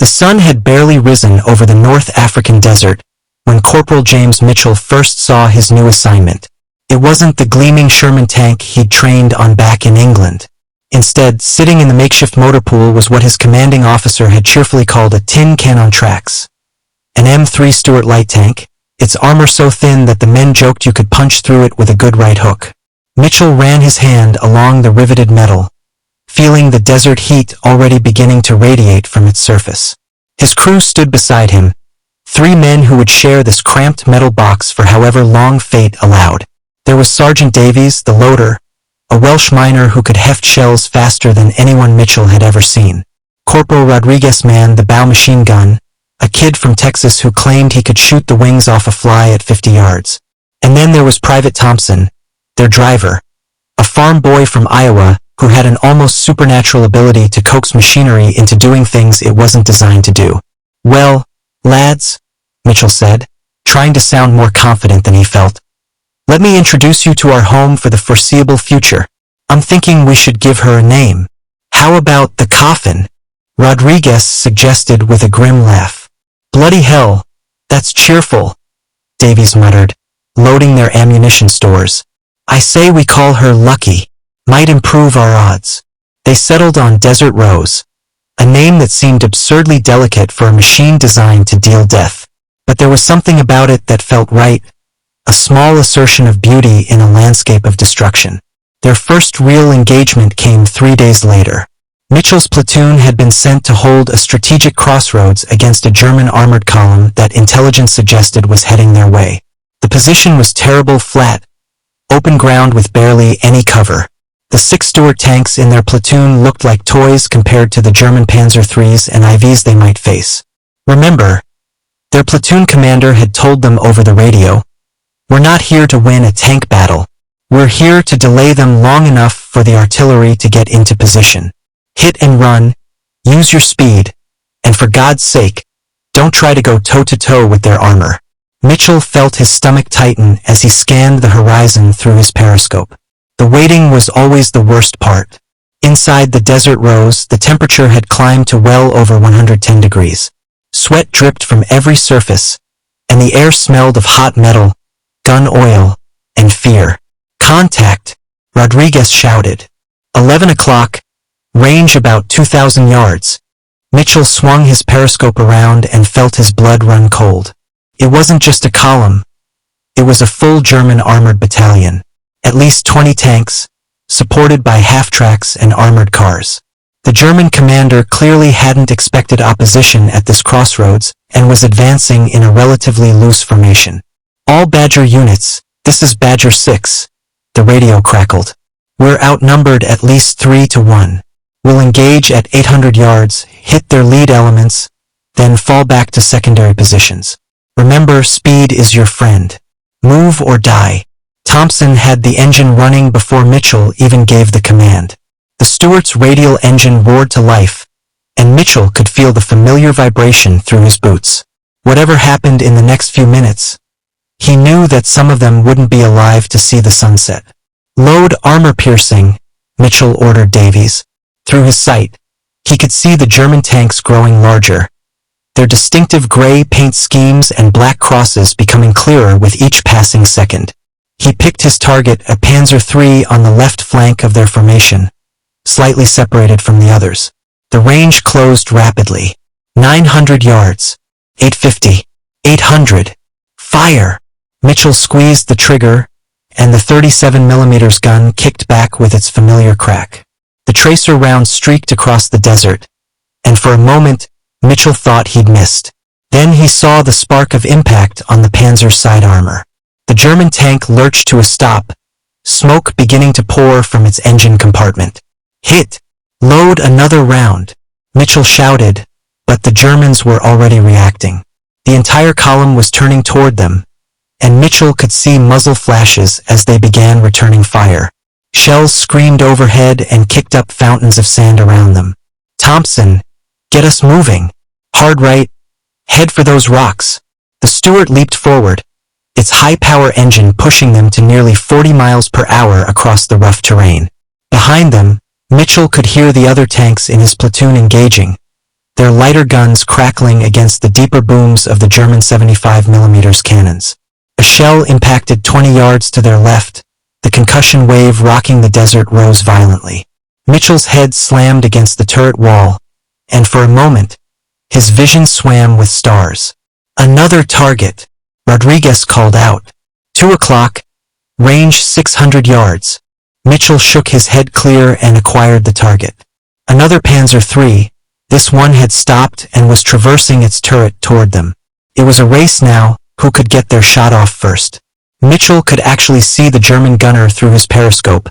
sun had barely risen over the North African desert when Corporal James Mitchell first saw his new assignment. It wasn't the gleaming Sherman tank he'd trained on back in England. Instead, sitting in the makeshift motor pool was what his commanding officer had cheerfully called a tin can on tracks. An M3 Stuart light tank, its armor so thin that the men joked you could punch through it with a good right hook. Mitchell ran his hand along the riveted metal, feeling the desert heat already beginning to radiate from its surface. His crew stood beside him, 3 men who would share this cramped metal box for however long fate allowed. There was Sergeant Davies, the loader, a Welsh miner who could heft shells faster than anyone Mitchell had ever seen. Corporal Rodriguez manned the bow machine gun, a kid from Texas who claimed he could shoot the wings off a fly at 50 yards. And then there was Private Thompson, their driver, a farm boy from Iowa who had an almost supernatural ability to coax machinery into doing things it wasn't designed to do. "Well, lads," Mitchell said, trying to sound more confident than he felt, "let me introduce you to our home for the foreseeable future. I'm thinking we should give her a name." "How about the Coffin?" Rodriguez suggested with a grim laugh. "Bloody hell, that's cheerful," Davies muttered, loading their ammunition stores. "I say we call her Lucky. Might improve our odds." They settled on Desert Rose, a name that seemed absurdly delicate for a machine designed to deal death. But there was something about it that felt right, a small assertion of beauty in a landscape of destruction. Their first real engagement came 3 days later. Mitchell's platoon had been sent to hold a strategic crossroads against a German armored column that intelligence suggested was heading their way. The position was terrible flat, open ground with barely any cover. The 6 Stuart tanks in their platoon looked like toys compared to the German Panzer IIIs and IVs they might face. Remember, their platoon commander had told them over the radio, "We're not here to win a tank battle. We're here to delay them long enough for the artillery to get into position. Hit and run, use your speed, and for God's sake, don't try to go toe-to-toe with their armor." Mitchell felt his stomach tighten as he scanned the horizon through his periscope. The waiting was always the worst part. Inside the Desert Rose, the temperature had climbed to well over 110 degrees. Sweat dripped from every surface, and the air smelled of hot metal, gun oil, and fear. "Contact," Rodriguez shouted. 11 o'clock, range about 2,000 yards. Mitchell swung his periscope around and felt his blood run cold. It wasn't just a column. It was a full German armored battalion. At least 20 tanks, supported by half-tracks and armored cars. The German commander clearly hadn't expected opposition at this crossroads and was advancing in a relatively loose formation. "All Badger units, this is Badger 6, the radio crackled. "We're outnumbered at least 3 to 1. We'll engage at 800 yards, hit their lead elements, then fall back to secondary positions. Remember, speed is your friend. Move or die." Thompson had the engine running before Mitchell even gave the command. The Stuart's radial engine roared to life, and Mitchell could feel the familiar vibration through his boots. Whatever happened in the next few minutes, he knew that some of them wouldn't be alive to see the sunset. "Load armor-piercing," Mitchell ordered Davies. Through his sight, he could see the German tanks growing larger, their distinctive gray paint schemes and black crosses becoming clearer with each passing second. He picked his target, a Panzer III on the left flank of their formation, slightly separated from the others. The range closed rapidly. 900 yards. 850. 800. Fire! Mitchell squeezed the trigger, and the 37mm gun kicked back with its familiar crack. The tracer round streaked across the desert, and for a moment, Mitchell thought he'd missed. Then he saw the spark of impact on the Panzer's side armor. The German tank lurched to a stop, smoke beginning to pour from its engine compartment. "Hit! Load another round!" Mitchell shouted, but the Germans were already reacting. The entire column was turning toward them, and Mitchell could see muzzle flashes as they began returning fire. Shells screamed overhead and kicked up fountains of sand around them. "Thompson, get us moving. Hard right. Head for those rocks." The Stuart leaped forward, its high-power engine pushing them to nearly 40 miles per hour across the rough terrain. Behind them, Mitchell could hear the other tanks in his platoon engaging, their lighter guns crackling against the deeper booms of the German 75mm cannons. A shell impacted 20 yards to their left, the concussion wave rocking the desert rose violently. Mitchell's head slammed against the turret wall, and for a moment, his vision swam with stars. Another target, Rodriguez called out. 2 o'clock, range 600 yards. Mitchell shook his head clear and acquired the target. Another Panzer III, this one had stopped and was traversing its turret toward them. It was a race now, who could get their shot off first. Mitchell could actually see the German gunner through his periscope,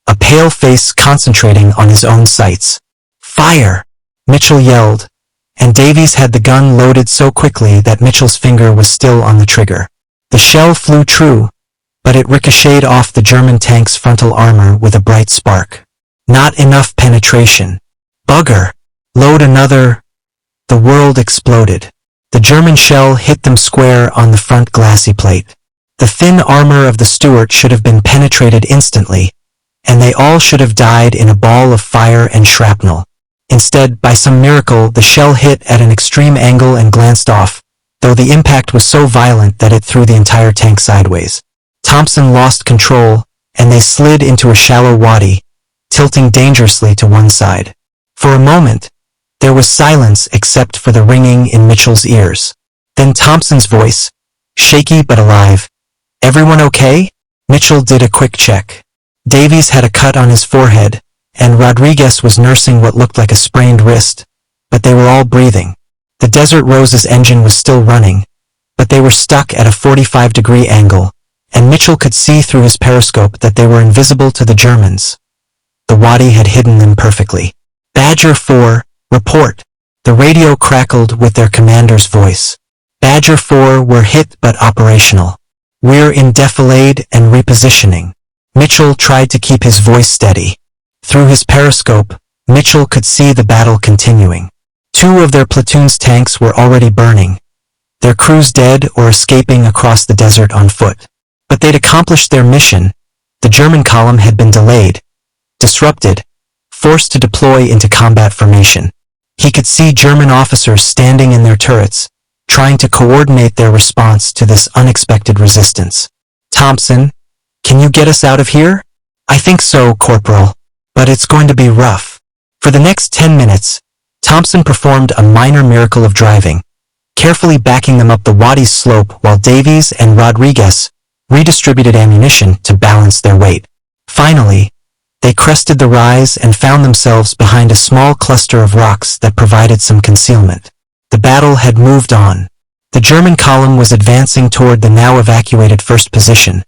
a pale face concentrating on his own sights. Fire! Mitchell yelled, and Davies had the gun loaded so quickly that Mitchell's finger was still on the trigger. The shell flew true, but it ricocheted off the German tank's frontal armor with a bright spark. Not enough penetration. Bugger! Load another. The world exploded. The German shell hit them square on the front glassy plate. The thin armor of the Stuart should have been penetrated instantly, and they all should have died in a ball of fire and shrapnel. Instead, by some miracle, the shell hit at an extreme angle and glanced off, though the impact was so violent that it threw the entire tank sideways. Thompson lost control, and they slid into a shallow wadi, tilting dangerously to one side. For a moment, there was silence except for the ringing in Mitchell's ears. Then Thompson's voice, shaky but alive. Everyone okay? Mitchell did a quick check. Davies had a cut on his forehead, and Rodriguez was nursing what looked like a sprained wrist, but they were all breathing. The Desert Rose's engine was still running, but they were stuck at a 45-degree angle, and Mitchell could see through his periscope that they were invisible to the Germans. The wadi had hidden them perfectly. Badger 4, report. The radio crackled with their commander's voice. Badger 4 were hit but operational. We're in defilade and repositioning. Mitchell tried to keep his voice steady. Through his periscope, Mitchell could see the battle continuing. 2 of their platoon's tanks were already burning, their crews dead or escaping across the desert on foot. But they'd accomplished their mission. The German column had been delayed, disrupted, forced to deploy into combat formation. He could see German officers standing in their turrets, trying to coordinate their response to this unexpected resistance. Thompson, can you get us out of here? I think so, Corporal, but it's going to be rough. For the next 10 minutes, Thompson performed a minor miracle of driving, carefully backing them up the wadi's slope while Davies and Rodriguez redistributed ammunition to balance their weight. Finally, they crested the rise and found themselves behind a small cluster of rocks that provided some concealment. The battle had moved on. The German column was advancing toward the now evacuated first position,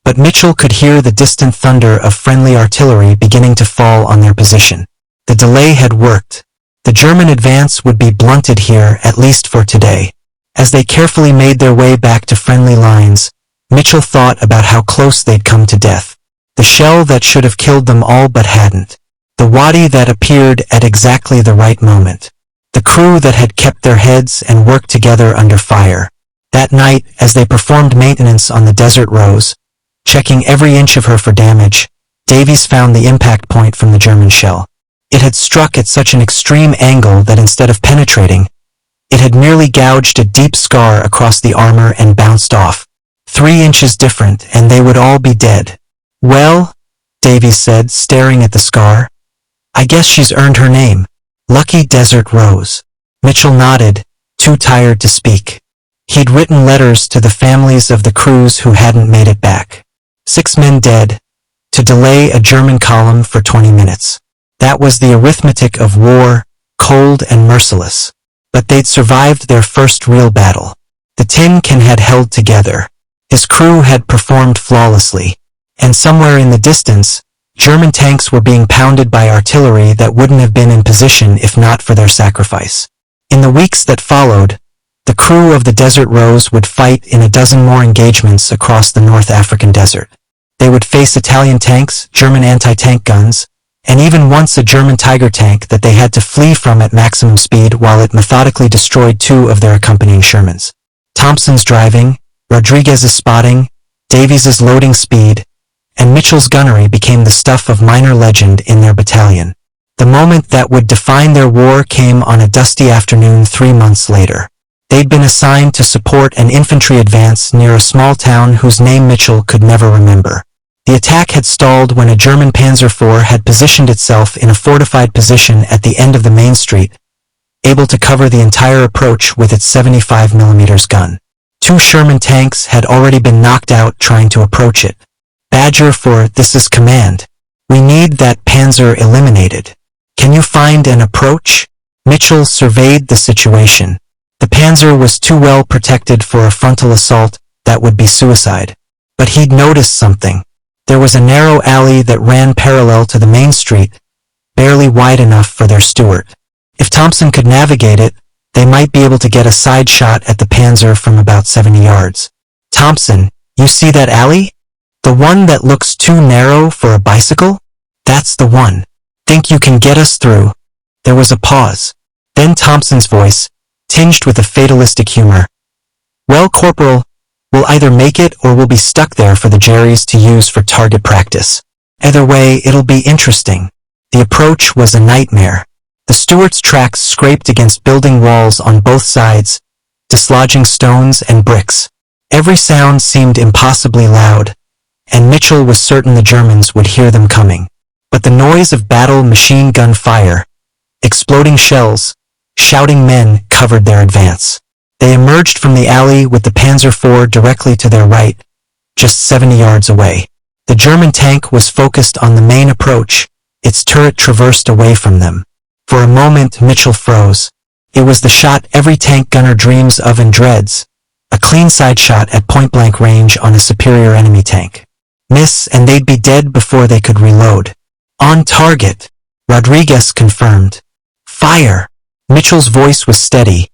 but Mitchell could hear the distant thunder of friendly artillery beginning to fall on their position. The delay had worked. The German advance would be blunted here, at least for today. As they carefully made their way back to friendly lines, Mitchell thought about how close they'd come to death. The shell that should have killed them all but hadn't. The wadi that appeared at exactly the right moment. The crew that had kept their heads and worked together under fire. That night, as they performed maintenance on the Desert Rose, checking every inch of her for damage, Davies found the impact point from the German shell. It had struck at such an extreme angle that instead of penetrating, it had merely gouged a deep scar across the armor and bounced off. 3 inches different, and they would all be dead. Well, Davies said, staring at the scar, I guess she's earned her name. Lucky Desert Rose. Mitchell nodded, too tired to speak. He'd written letters to the families of the crews who hadn't made it back. 6 men dead, to delay a German column for 20 minutes. That was the arithmetic of war, cold and merciless. But they'd survived their first real battle. The tin can had held together. His crew had performed flawlessly. And somewhere in the distance, German tanks were being pounded by artillery that wouldn't have been in position if not for their sacrifice. In the weeks that followed, the crew of the Desert Rose would fight in a dozen more engagements across the North African desert. They would face Italian tanks, German anti-tank guns, and even once a German Tiger tank that they had to flee from at maximum speed while it methodically destroyed 2 of their accompanying Shermans. Thompson's driving, Rodriguez's spotting, Davies's loading speed, and Mitchell's gunnery became the stuff of minor legend in their battalion. The The moment that would define their war came on a dusty afternoon 3 months later. They'd been assigned to support an infantry advance near a small town whose name Mitchell could never remember. The attack had stalled when a German Panzer IV had positioned itself in a fortified position at the end of the main street, able to cover the entire approach with its 75mm gun. 2 Sherman tanks had already been knocked out trying to approach it. Badger 4, this is command. We need that Panzer eliminated. Can you find an approach? Mitchell surveyed the situation. The Panzer was too well protected for a frontal assault that would be suicide. But he'd noticed something. There was a narrow alley that ran parallel to the main street, barely wide enough for their steward. If Thompson could navigate it, they might be able to get a side shot at the Panzer from about 70 yards. Thompson, you see that alley? The one that looks too narrow for a bicycle? That's the one. Think you can get us through? There was a pause. Then Thompson's voice, tinged with a fatalistic humor. Well, Corporal, we'll either make it or we'll be stuck there for the Jerrys to use for target practice. Either way, it'll be interesting. The approach was a nightmare. The Stuart's tracks scraped against building walls on both sides, dislodging stones and bricks. Every sound seemed impossibly loud, and Mitchell was certain the Germans would hear them coming. But the noise of battle machine gun fire, exploding shells, shouting men covered their advance. They emerged from the alley with the Panzer IV directly to their right, just 70 yards away. The German tank was focused on the main approach, its turret traversed away from them. For a moment Mitchell froze. It was the shot every tank gunner dreams of and dreads, a clean side shot at point-blank range on a superior enemy tank. Miss and they'd be dead before they could reload. On target, Rodriguez confirmed. Fire! Mitchell's voice was steady,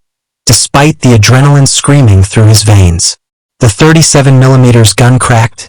despite the adrenaline screaming through his veins. The 37mm gun cracked,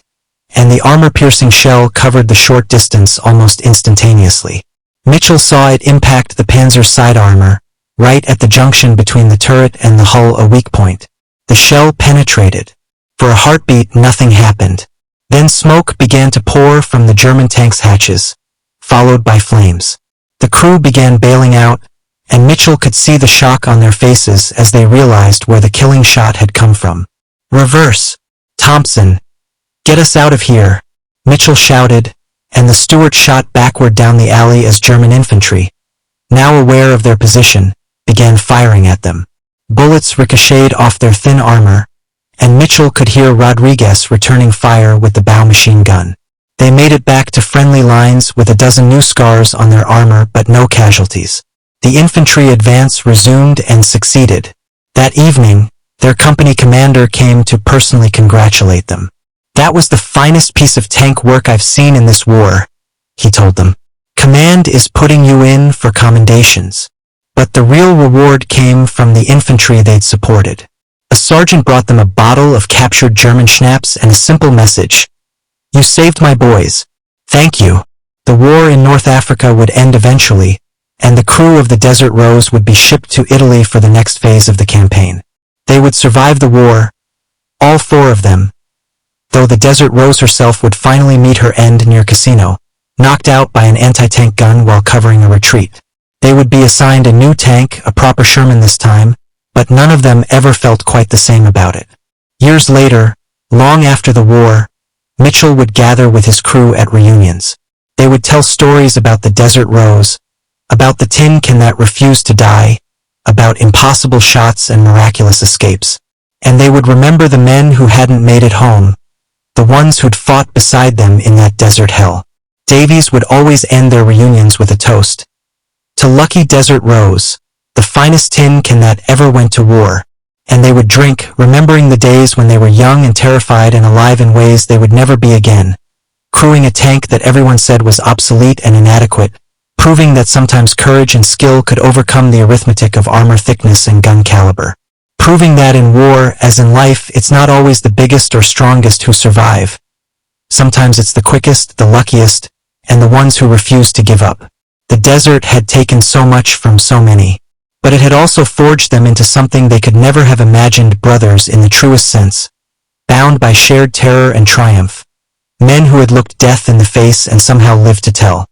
and the armor-piercing shell covered the short distance almost instantaneously. Mitchell saw it impact the Panzer's side armor, right at the junction between the turret and the hull, a weak point. The shell penetrated. For a heartbeat, nothing happened. Then smoke began to pour from the German tank's hatches, followed by flames. The crew began bailing out, and Mitchell could see the shock on their faces as they realized where the killing shot had come from. Reverse! Thompson! Get us out of here! Mitchell shouted, and the Stuart shot backward down the alley as German infantry, now aware of their position, began firing at them. Bullets ricocheted off their thin armor, and Mitchell could hear Rodriguez returning fire with the bow machine gun. They made it back to friendly lines with a dozen new scars on their armor but no casualties. The infantry advance resumed and succeeded. That evening, their company commander came to personally congratulate them. That was the finest piece of tank work I've seen in this war, he told them. Command is putting you in for commendations. But the real reward came from the infantry they'd supported. A sergeant brought them a bottle of captured German schnapps and a simple message. You saved my boys. Thank you. The war in North Africa would end eventually, and the crew of the Desert Rose would be shipped to Italy for the next phase of the campaign. They would survive the war, all 4 of them, though the Desert Rose herself would finally meet her end near Cassino, knocked out by an anti-tank gun while covering a retreat. They would be assigned a new tank, a proper Sherman this time, but none of them ever felt quite the same about it. Years later, long after the war, Mitchell would gather with his crew at reunions. They would tell stories about the Desert Rose, about the tin can that refused to die, about impossible shots and miraculous escapes. And they would remember the men who hadn't made it home, the ones who'd fought beside them in that desert hell. Davies would always end their reunions with a toast. To Lucky Desert Rose, the finest tin can that ever went to war. And they would drink, remembering the days when they were young and terrified and alive in ways they would never be again, crewing a tank that everyone said was obsolete and inadequate, proving that sometimes courage and skill could overcome the arithmetic of armor thickness and gun caliber. Proving that in war, as in life, it's not always the biggest or strongest who survive. Sometimes it's the quickest, the luckiest, and the ones who refuse to give up. The desert had taken so much from so many, but it had also forged them into something they could never have imagined: brothers in the truest sense, bound by shared terror and triumph, men who had looked death in the face and somehow lived to tell.